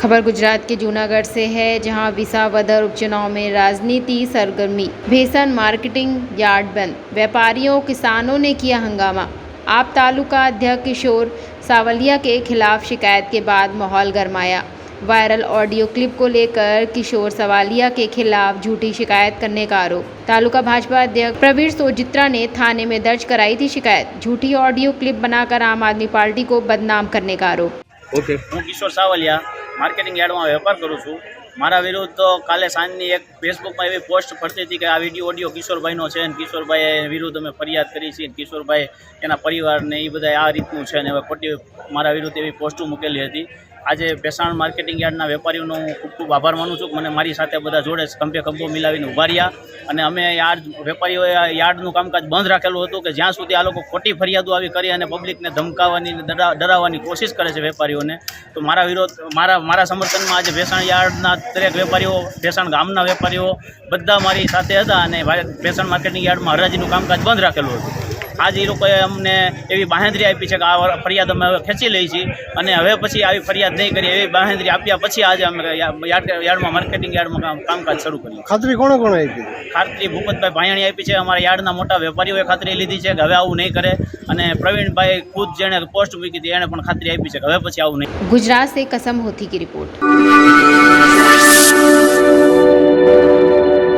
खबर गुजरात के जूनागढ़ से है, जहां विसावदर उपचुनाव में राजनीति सरगर्मी। भेसन मार्केटिंग यार्ड बंद, व्यापारियों किसानों ने किया हंगामा। आप तालुका अध्यक्ष किशोर सावलिया के खिलाफ शिकायत के बाद माहौल गरमाया। वायरल ऑडियो क्लिप को लेकर किशोर सावलिया के खिलाफ झूठी शिकायत करने का आरोप। तालुका भाजपा अध्यक्ष प्रवीण सोजित्रा ने थाने में दर्ज कराई थी शिकायत। झूठी ऑडियो क्लिप बनाकर आम आदमी पार्टी को बदनाम करने का आरोप। ओके, हूँ किशोर सावलिया मार्केटिंग यार्ड में वेपार करूँ छूँ। मारा विरुद्ध तो काले सांजनी एक फेसबुक में एवी पोस्ट फरती थी कि आ विडियो ऑडियो किशोरभाईनो छे ने किशोरभाई विरुद्ध में फरियाद करी छे। किशोरभाई एना परिवार ने बधाय आ रीतनु छे ने हवे खोटी मारा विरुद्ध एवी पोस्टो मूकेली हती। आज भेसाण मार्केटिंग यार्डना वेपारीओनो खूब खूब आभार मानु छूं। मैंने मारी साथे बधा जोड़े खंभे खंभो मिलावीने उभा रह्या अने अमे यार्ड वेपारीओए यार्डनुं कामकाज बंध राखेलुं हतुं कि ज्यां सुधी आ लोको खोटी फरियादो आवी करी अने पब्लिकने धमकाववानी डराववानी कोशिश करे छे वेपारीओने। तो मारा विरोध मारा समर्थનમાં आज भेसाण यार्डना दरेक वेपारीओ भेसाण गामना वेपारीओ बधा मारी साथे हता अने भेसाण मार्केटिंग यार्डमां हराजीनुं कामकाज बंध राखेलुं हतुं। आज એ લોકોએ અમને એવી બાંહેધરી આપી છે કે આ ફરિયાદ અમે હવે ખેંચી લઈ છીએ અને હવે પછી આવી ફરિયાદ નહીં કરીએ એવી બાંહેધરી આપ્યા પછી આજે અમે યાર્ડમાં માર્કેટિંગ યાર્ડમાં કામકાજ શરૂ કર્યું। ખાતરી કોણે કોણે આપી? ખાતરી ભૂપતભાઈ ભાયાણી આપી છે। અમારા યાર્ડના મોટા વેપારીઓએ ખાતરી લીધી છે કે હવે આવું નહીં કરે અને પ્રવીણભાઈ ખુદ જેણે પોસ્ટ મૂકી હતી એણે પણ ખાતરી આપી છે કે હવે પછી આવું નહીં। गुजरात से कसम होती की रिपोर्ट।